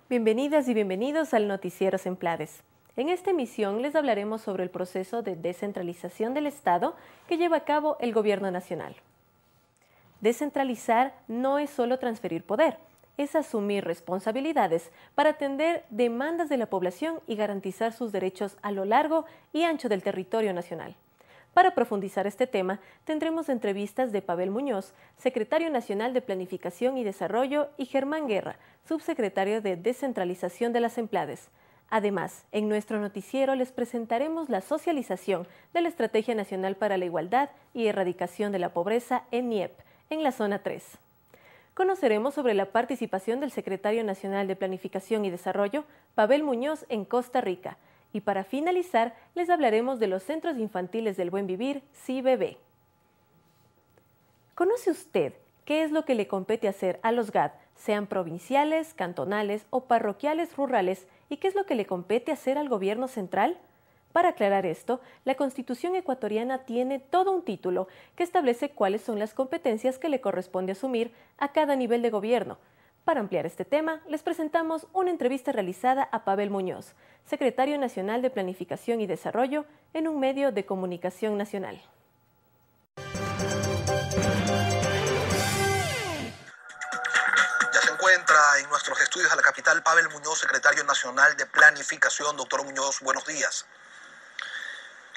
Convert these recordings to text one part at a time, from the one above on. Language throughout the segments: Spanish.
Bienvenidas y bienvenidos al Noticiero Semplades. En esta emisión les hablaremos sobre el proceso de descentralización del Estado que lleva a cabo el Gobierno Nacional. Descentralizar no es solo transferir poder, es asumir responsabilidades para atender demandas de la población y garantizar sus derechos a lo largo y ancho del territorio nacional. Para profundizar este tema, tendremos entrevistas de Pavel Muñoz, secretario nacional de Planificación y Desarrollo, y Germán Guerra, subsecretario de Descentralización de las Semplades. Además, en nuestro noticiero les presentaremos la socialización de la Estrategia Nacional para la Igualdad y Erradicación de la Pobreza, ENIEP, en la Zona 3. Conoceremos sobre la participación del secretario nacional de Planificación y Desarrollo, Pavel Muñoz, en Costa Rica. Y para finalizar, les hablaremos de los Centros Infantiles del Buen Vivir, CIBB. ¿Conoce usted qué es lo que le compete hacer a los GAD, sean provinciales, cantonales o parroquiales rurales, y qué es lo que le compete hacer al gobierno central? Para aclarar esto, la Constitución ecuatoriana tiene todo un título que establece cuáles son las competencias que le corresponde asumir a cada nivel de gobierno. Para ampliar este tema, les presentamos una entrevista realizada a Pavel Muñoz, secretario nacional de Planificación y Desarrollo, en un medio de comunicación nacional. Ya se encuentra en nuestros estudios de la capital Pavel Muñoz, secretario nacional de Planificación. Doctor Muñoz, buenos días.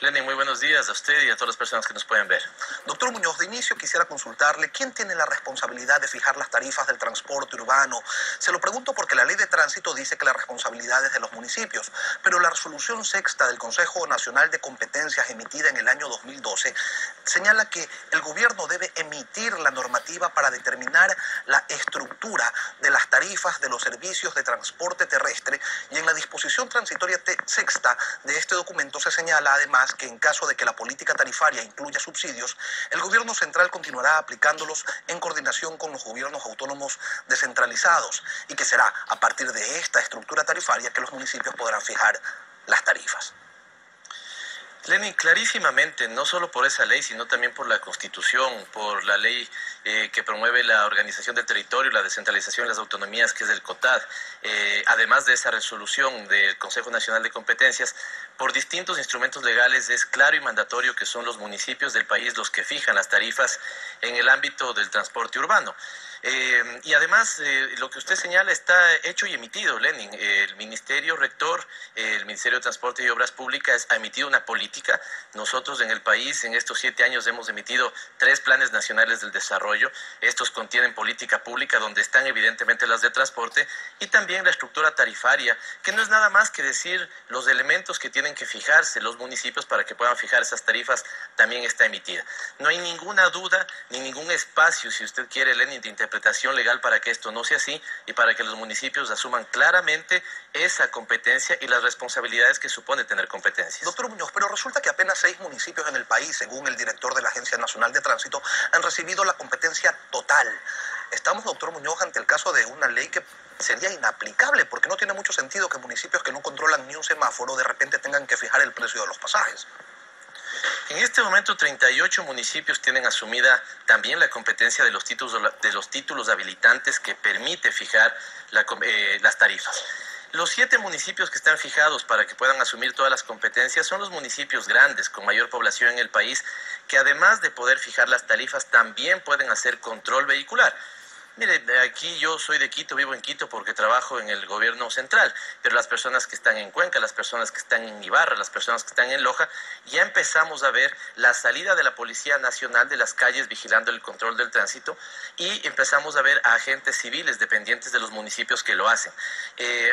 Lenin, muy buenos días a usted y a todas las personas que nos pueden ver. Doctor Muñoz, de inicio quisiera consultarle quién tiene la responsabilidad de fijar las tarifas del transporte urbano. Se lo pregunto porque la ley de tránsito dice que la responsabilidad es de los municipios, pero la resolución sexta del Consejo Nacional de Competencias emitida en el año 2012 señala que el gobierno debe emitir la normativa para determinar la estructura de las tarifas de los servicios de transporte terrestre, y en la disposición transitoria sexta de este documento se señala además que en caso de que la política tarifaria incluya subsidios, el gobierno central continuará aplicándolos en coordinación con los gobiernos autónomos descentralizados, y que será a partir de esta estructura tarifaria que los municipios podrán fijar las tarifas. Lenin, clarísimamente, no solo por esa ley, sino también por la Constitución, por la ley que promueve la organización del territorio, la descentralización de las autonomías, que es el COTAD, además de esa resolución del Consejo Nacional de Competencias, por distintos instrumentos legales es claro y mandatorio que son los municipios del país los que fijan las tarifas en el ámbito del transporte urbano. Y además, lo que usted señala está hecho y emitido, Lenin. El Ministerio Rector, el Ministerio de Transporte y Obras Públicas ha emitido una política. Nosotros en el país en estos 7 años hemos emitido 3 planes nacionales del desarrollo. Estos contienen política pública donde están evidentemente las de transporte y también la estructura tarifaria, que no es nada más que decir los elementos que tienen que fijarse los municipios para que puedan fijar esas tarifas, también está emitida. No hay ninguna duda ni ningún espacio, si usted quiere, Lenin, de interpretación legal para que esto no sea así y para que los municipios asuman claramente esa competencia y las responsabilidades que supone tener competencias. Doctor Muñoz, pero resulta que apenas 6 municipios en el país, según el director de la Agencia Nacional de Tránsito, han recibido la competencia total. Estamos, doctor Muñoz, ante el caso de una ley que sería inaplicable, porque no tiene mucho sentido que municipios que no controlan ni un semáforo de repente tengan que fijar el precio de los pasajes. En este momento 38 municipios tienen asumida también la competencia de los títulos habilitantes que permite fijar las tarifas. Los 7 municipios que están fijados para que puedan asumir todas las competencias son los municipios grandes con mayor población en el país, que además de poder fijar las tarifas también pueden hacer control vehicular. Mire, aquí yo soy de Quito, vivo en Quito porque trabajo en el gobierno central, pero las personas que están en Cuenca, las personas que están en Ibarra, las personas que están en Loja, ya empezamos a ver la salida de la Policía Nacional de las calles vigilando el control del tránsito y empezamos a ver a agentes civiles dependientes de los municipios que lo hacen.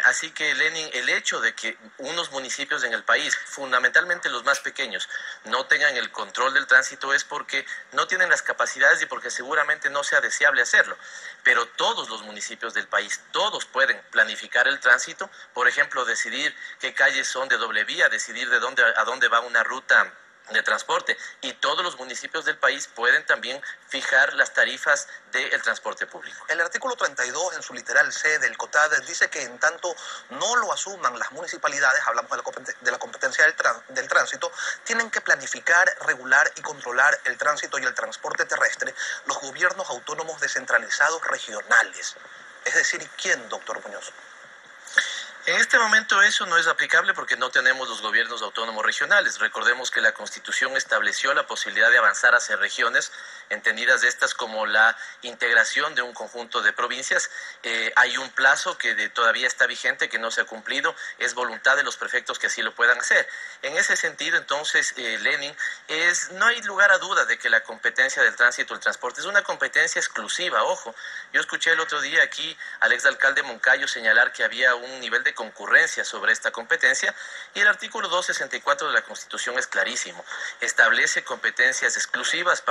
Así que, Lenin, el hecho de que unos municipios en el país, fundamentalmente los más pequeños, no tengan el control del tránsito es porque no tienen las capacidades y porque seguramente no sea deseable hacerlo. Pero todos los municipios del país, todos pueden planificar el tránsito, por ejemplo, decidir qué calles son de doble vía, decidir a dónde va una ruta de transporte, y todos los municipios del país pueden también fijar las tarifas del transporte público. El artículo 32 en su literal C del COTAD dice que en tanto no lo asuman las municipalidades, hablamos de la competencia del tránsito, tienen que planificar, regular y controlar el tránsito y el transporte terrestre los gobiernos autónomos descentralizados regionales. Es decir, ¿quién, doctor Muñoz? En este momento eso no es aplicable porque no tenemos los gobiernos autónomos regionales. Recordemos que la Constitución estableció la posibilidad de avanzar hacia regiones, entendidas estas como la integración de un conjunto de provincias. Hay un plazo que todavía está vigente, que no se ha cumplido, es voluntad de los prefectos que así lo puedan hacer. En ese sentido, entonces, Lenin, no hay lugar a duda de que la competencia del tránsito y el transporte es una competencia exclusiva, ojo. Yo escuché el otro día aquí al exalcalde Moncayo señalar que había un nivel de concurrencia sobre esta competencia y el artículo 264 de la Constitución es clarísimo. Establece competencias exclusivas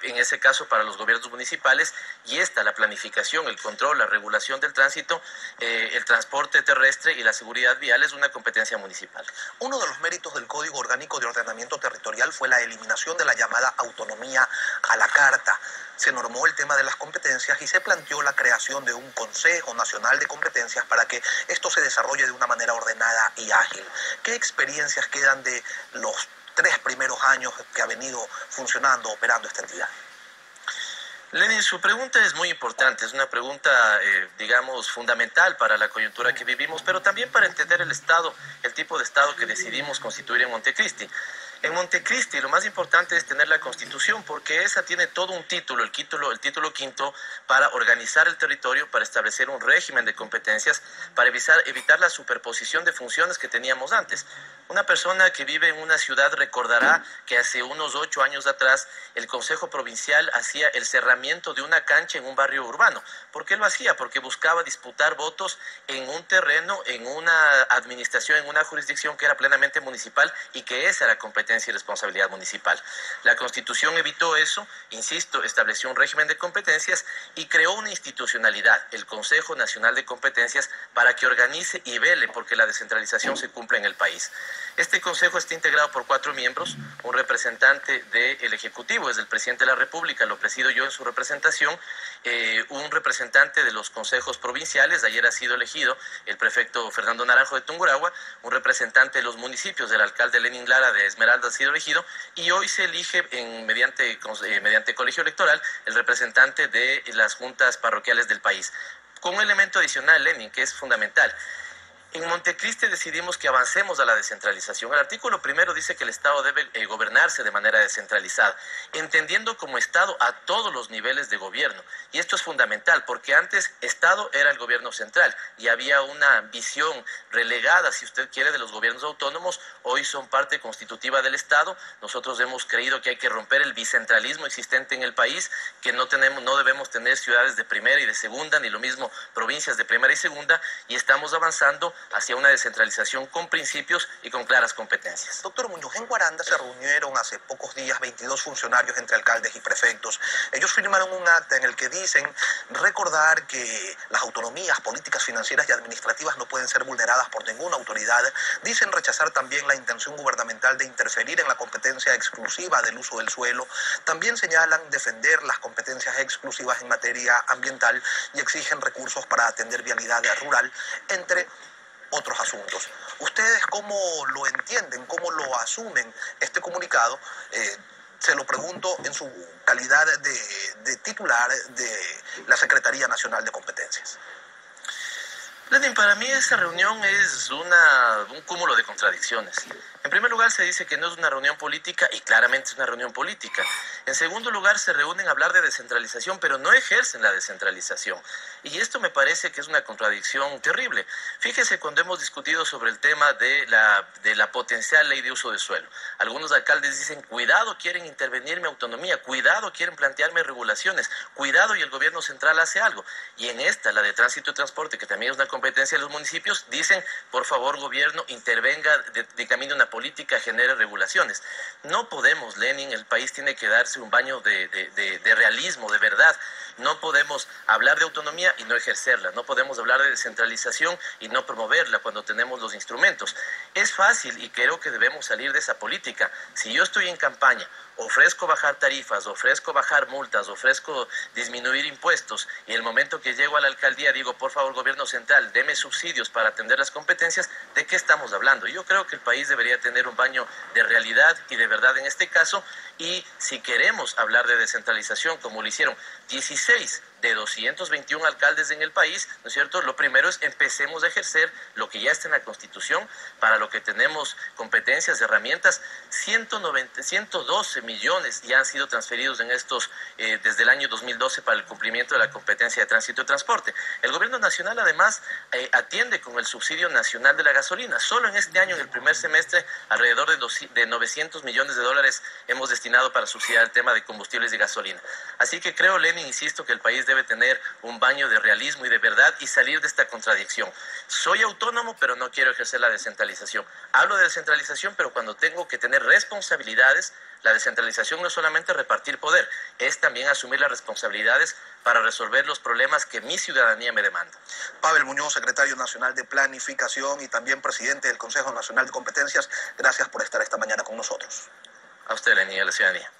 en ese caso para los gobiernos municipales y la planificación, el control, la regulación del tránsito, el transporte terrestre y la seguridad vial es una competencia municipal. Uno de los méritos del Código Orgánico de Ordenamiento Territorial fue la eliminación de la llamada autonomía a la carta. Se normó el tema de las competencias y se planteó la creación de un Consejo Nacional de Competencias para que esto se desarrolle de una manera ordenada y ágil. ¿Qué experiencias quedan de los 3 primeros años que ha venido funcionando, operando esta entidad? Lenin, su pregunta es muy importante, es una pregunta, digamos, fundamental para la coyuntura que vivimos, pero también para entender el Estado, el tipo de Estado que decidimos constituir en Montecristi. En Montecristi lo más importante es tener la Constitución, porque esa tiene todo un título, el título quinto, para organizar el territorio, para establecer un régimen de competencias, para evitar la superposición de funciones que teníamos antes. Una persona que vive en una ciudad recordará que hace unos 8 años atrás el Consejo Provincial hacía el cerramiento de una cancha en un barrio urbano. ¿Por qué lo hacía? Porque buscaba disputar votos en un terreno, en una administración, en una jurisdicción que era plenamente municipal y que esa era competencia y responsabilidad municipal. La Constitución evitó eso, insisto, estableció un régimen de competencias y creó una institucionalidad, el Consejo Nacional de Competencias, para que organice y vele porque la descentralización se cumpla en el país. Este consejo está integrado por 4 miembros, un representante del Ejecutivo, es el presidente de la República, lo presido yo en su representación, un representante de los consejos provinciales, ayer ha sido elegido el prefecto Fernando Naranjo de Tungurahua, un representante de los municipios, el alcalde Lenin Lara de Esmeralda ha sido elegido, y hoy se elige mediante colegio electoral el representante de las juntas parroquiales del país. Con un elemento adicional, Lenin, que es fundamental. En Montecristi decidimos que avancemos a la descentralización. El artículo primero dice que el Estado debe gobernarse de manera descentralizada, entendiendo como Estado a todos los niveles de gobierno. Y esto es fundamental, porque antes Estado era el gobierno central y había una visión relegada, si usted quiere, de los gobiernos autónomos. Hoy son parte constitutiva del Estado. Nosotros hemos creído que hay que romper el bicentralismo existente en el país, que no debemos tener ciudades de primera y de segunda, ni lo mismo provincias de primera y segunda, y estamos avanzando hacia una descentralización con principios y con claras competencias. Doctor Muñoz, en Guaranda se reunieron hace pocos días 22 funcionarios entre alcaldes y prefectos. Ellos firmaron un acta en el que dicen recordar que las autonomías políticas, financieras y administrativas no pueden ser vulneradas por ninguna autoridad. Dicen rechazar también la intención gubernamental de interferir en la competencia exclusiva del uso del suelo. También señalan defender las competencias exclusivas en materia ambiental y exigen recursos para atender vialidad rural, entre otros asuntos. ¿Ustedes cómo lo entienden, cómo lo asumen este comunicado? Se lo pregunto en su calidad de titular de la Secretaría Nacional de Competencias. Lenin, para mí esa reunión es un cúmulo de contradicciones. En primer lugar, se dice que no es una reunión política y claramente es una reunión política. En segundo lugar, se reúnen a hablar de descentralización, pero no ejercen la descentralización. Y esto me parece que es una contradicción terrible. Fíjese cuando hemos discutido sobre el tema de la potencial ley de uso de suelo. Algunos alcaldes dicen, cuidado, quieren intervenir mi autonomía, cuidado, quieren plantearme regulaciones, cuidado y el gobierno central hace algo. Y en la de tránsito y transporte, que también es una competencia de los municipios, dicen, por favor, gobierno, intervenga, dictamine una política, genere regulaciones. No podemos, Lenin, el país tiene que darse un baño de realismo, de verdad. No podemos hablar de autonomía y no ejercerla. No podemos hablar de descentralización y no promoverla cuando tenemos los instrumentos. Es fácil y creo que debemos salir de esa política. Si yo estoy en campaña, ofrezco bajar tarifas, ofrezco bajar multas, ofrezco disminuir impuestos y el momento que llego a la alcaldía digo, por favor, gobierno central, deme subsidios para atender las competencias, ¿de qué estamos hablando? Yo creo que el país debería tener un baño de realidad y de verdad en este caso, y si queremos hablar de descentralización, como lo hicieron 16 16 de 221 alcaldes en el país, ¿no es cierto? Lo primero es empecemos a ejercer lo que ya está en la Constitución, para lo que tenemos competencias, herramientas. 112 millones ya han sido transferidos en estos, desde el año 2012 para el cumplimiento de la competencia de tránsito y transporte. El gobierno nacional además atiende con el subsidio nacional de la gasolina. Solo en este año, en el primer semestre, alrededor de 900 millones de dólares hemos destinado para subsidiar el tema de combustibles y gasolina. Así que creo, Lenin, insisto, que el país debe tener un baño de realismo y de verdad y salir de esta contradicción. Soy autónomo, pero no quiero ejercer la descentralización. Hablo de descentralización, pero cuando tengo que tener responsabilidades, la descentralización no es solamente repartir poder, es también asumir las responsabilidades para resolver los problemas que mi ciudadanía me demanda. Pavel Muñoz, secretario nacional de Planificación y también presidente del Consejo Nacional de Competencias, gracias por estar esta mañana con nosotros. A usted, Lenin, y a la ciudadanía.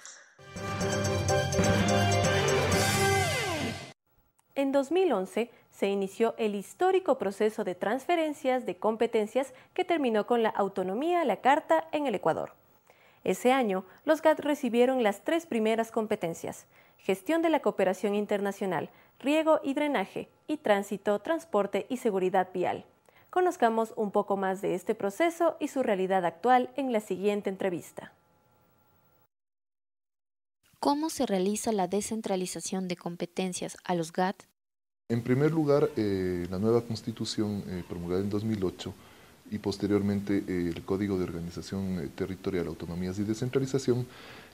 En 2011 se inició el histórico proceso de transferencias de competencias que terminó con la autonomía a la carta en el Ecuador. Ese año, los GAT recibieron las 3 primeras competencias: gestión de la cooperación internacional, riego y drenaje, y tránsito, transporte y seguridad vial. Conozcamos un poco más de este proceso y su realidad actual en la siguiente entrevista. ¿Cómo se realiza la descentralización de competencias a los GAT? En primer lugar, la nueva Constitución promulgada en 2008 y posteriormente el Código de Organización Territorial, Autonomías y Descentralización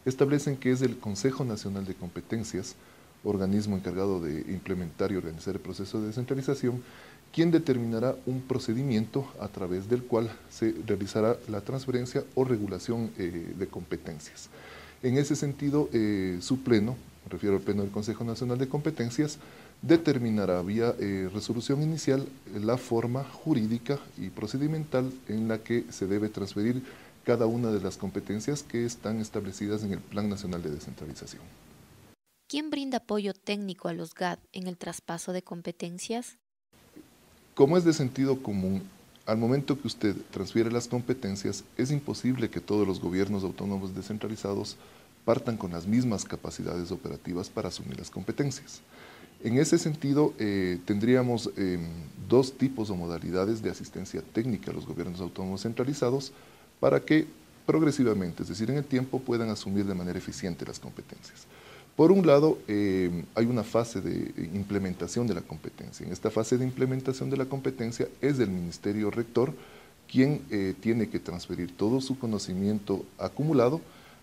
establecen que es el Consejo Nacional de Competencias, organismo encargado de implementar y organizar el proceso de descentralización, quien determinará un procedimiento a través del cual se realizará la transferencia o regulación de competencias. En ese sentido, su pleno, me refiero al pleno del Consejo Nacional de Competencias, determinará vía resolución inicial la forma jurídica y procedimental en la que se debe transferir cada una de las competencias que están establecidas en el Plan Nacional de Descentralización. ¿Quién brinda apoyo técnico a los GAT en el traspaso de competencias? Como es de sentido común, al momento que usted transfiere las competencias, es imposible que todos los gobiernos autónomos descentralizados partan con las mismas capacidades operativas para asumir las competencias. En ese sentido, tendríamos 2 tipos o modalidades de asistencia técnica a los gobiernos autónomos centralizados para que progresivamente, es decir, en el tiempo, puedan asumir de manera eficiente las competencias. Por un lado, hay una fase de implementación de la competencia. En esta fase de implementación de la competencia es el Ministerio Rector quien tiene que transferir todo su conocimiento acumulado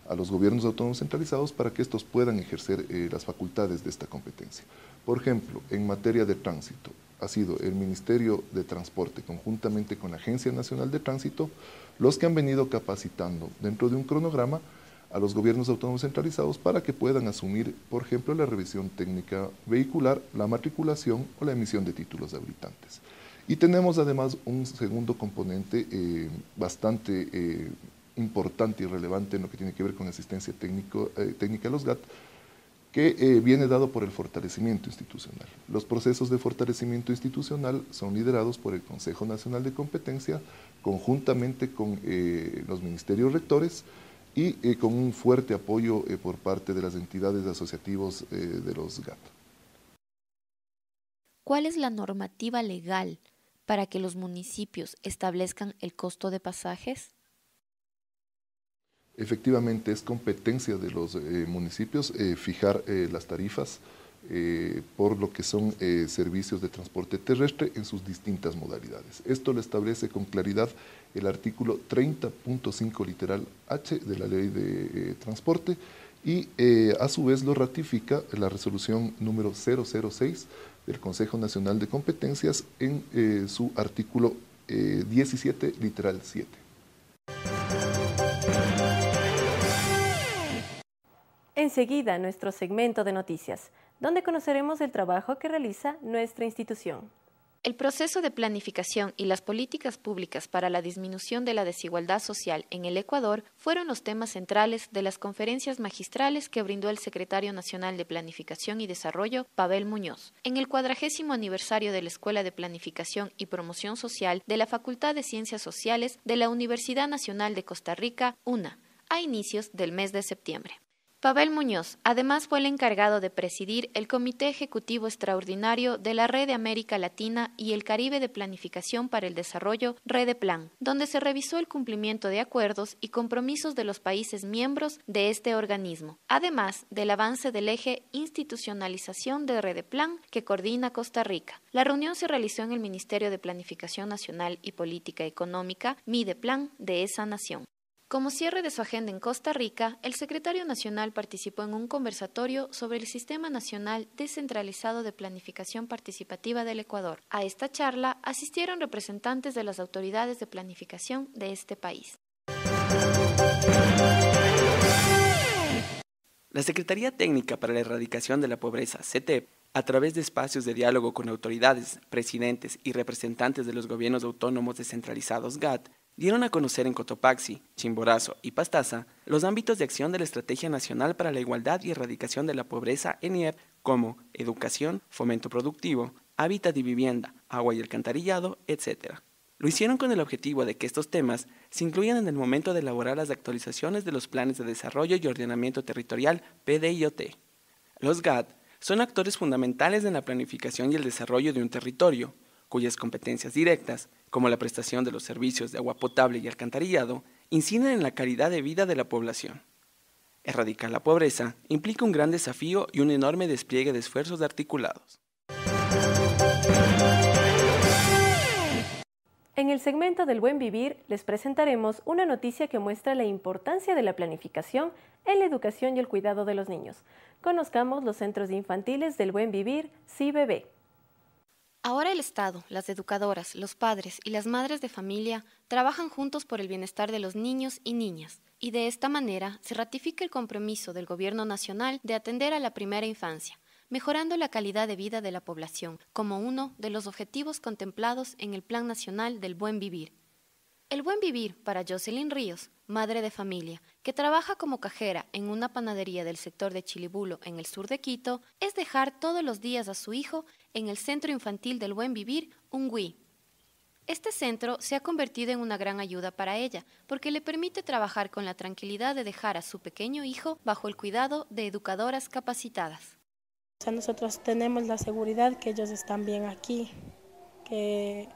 a los gobiernos autónomos centralizados para que estos puedan ejercer las facultades de esta competencia. Por ejemplo, en materia de tránsito, ha sido el Ministerio de Transporte, conjuntamente con la Agencia Nacional de Tránsito, los que han venido capacitando dentro de un cronograma a los gobiernos autónomos centralizados para que puedan asumir, por ejemplo, la revisión técnica vehicular, la matriculación o la emisión de títulos habilitantes. Y tenemos además un segundo componente bastante importante y relevante en lo que tiene que ver con asistencia técnica a los GAT, que viene dado por el fortalecimiento institucional. Los procesos de fortalecimiento institucional son liderados por el Consejo Nacional de Competencia, conjuntamente con los ministerios rectores y con un fuerte apoyo por parte de las entidades asociativas de los GAT. ¿Cuál es la normativa legal para que los municipios establezcan el costo de pasajes? Efectivamente, es competencia de los municipios fijar las tarifas por lo que son servicios de transporte terrestre en sus distintas modalidades. Esto lo establece con claridad el artículo 30.5 literal H de la Ley de Transporte y a su vez lo ratifica la resolución número 006 del Consejo Nacional de Competencias en su artículo 17 literal 7. Enseguida, nuestro segmento de noticias, donde conoceremos el trabajo que realiza nuestra institución. El proceso de planificación y las políticas públicas para la disminución de la desigualdad social en el Ecuador fueron los temas centrales de las conferencias magistrales que brindó el secretario nacional de Planificación y Desarrollo, Pavel Muñoz, en el 40º aniversario de la Escuela de Planificación y Promoción Social de la Facultad de Ciencias Sociales de la Universidad Nacional de Costa Rica, UNA, a inicios del mes de septiembre. Pavel Muñoz, además, fue el encargado de presidir el Comité Ejecutivo Extraordinario de la Red de América Latina y el Caribe de Planificación para el Desarrollo, Redeplan, donde se revisó el cumplimiento de acuerdos y compromisos de los países miembros de este organismo, además del avance del eje institucionalización de Redeplan que coordina Costa Rica. La reunión se realizó en el Ministerio de Planificación Nacional y Política Económica, Mideplan, de esa nación. Como cierre de su agenda en Costa Rica, el secretario nacional participó en un conversatorio sobre el Sistema Nacional Descentralizado de Planificación Participativa del Ecuador. A esta charla asistieron representantes de las autoridades de planificación de este país. La Secretaría Técnica para la Erradicación de la Pobreza, CETEP, a través de espacios de diálogo con autoridades, presidentes y representantes de los gobiernos autónomos descentralizados GAT, dieron a conocer en Cotopaxi, Chimborazo y Pastaza los ámbitos de acción de la Estrategia Nacional para la Igualdad y Erradicación de la Pobreza ENIEP, como educación, fomento productivo, hábitat y vivienda, agua y alcantarillado, etc. Lo hicieron con el objetivo de que estos temas se incluyan en el momento de elaborar las actualizaciones de los planes de desarrollo y ordenamiento territorial PDIOT. Los GAT son actores fundamentales en la planificación y el desarrollo de un territorio, cuyas competencias directas, como la prestación de los servicios de agua potable y alcantarillado, inciden en la calidad de vida de la población. Erradicar la pobreza implica un gran desafío y un enorme despliegue de esfuerzos articulados. En el segmento del Buen Vivir les presentaremos una noticia que muestra la importancia de la planificación en la educación y el cuidado de los niños. Conozcamos los centros infantiles del Buen Vivir, CIBB. Ahora el Estado, las educadoras, los padres y las madres de familia trabajan juntos por el bienestar de los niños y niñas, y de esta manera se ratifica el compromiso del Gobierno Nacional de atender a la primera infancia, mejorando la calidad de vida de la población, como uno de los objetivos contemplados en el Plan Nacional del Buen Vivir. El Buen Vivir para Jocelyn Ríos, madre de familia, que trabaja como cajera en una panadería del sector de Chilibulo en el sur de Quito, es dejar todos los días a su hijo en el Centro Infantil del Buen Vivir, Ungüí. Este centro se ha convertido en una gran ayuda para ella, porque le permite trabajar con la tranquilidad de dejar a su pequeño hijo bajo el cuidado de educadoras capacitadas. Nosotros tenemos la seguridad que ellos están bien aquí, que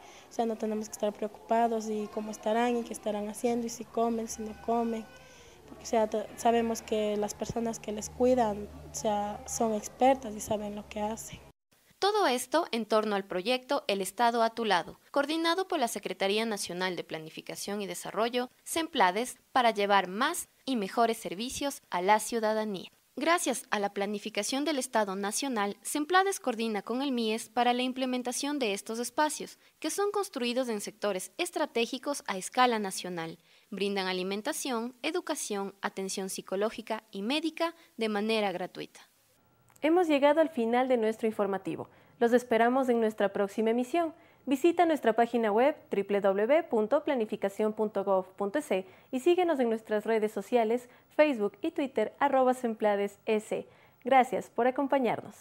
no tenemos que estar preocupados y cómo estarán y qué estarán haciendo y si comen, si no comen, porque sabemos que las personas que les cuidan son expertas y saben lo que hacen. Todo esto en torno al proyecto El Estado a tu lado, coordinado por la Secretaría Nacional de Planificación y Desarrollo, SEMPLADES, para llevar más y mejores servicios a la ciudadanía. Gracias a la planificación del Estado Nacional, SEMPLADES coordina con el MIES para la implementación de estos espacios, que son construidos en sectores estratégicos a escala nacional. Brindan alimentación, educación, atención psicológica y médica de manera gratuita. Hemos llegado al final de nuestro informativo. Los esperamos en nuestra próxima emisión. Visita nuestra página web www.planificacion.gov.es y síguenos en nuestras redes sociales, Facebook y Twitter, @SEMPLADES. Gracias por acompañarnos.